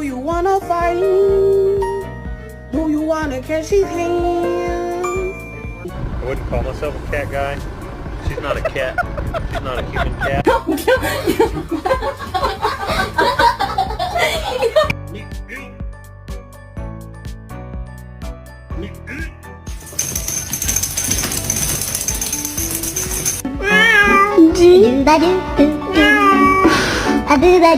you wanna fight? Do you wanna catch his hand? I wouldn't call myself a cat guy. She's not a cat. She's not a human cat. Do ba do do do. A boo ba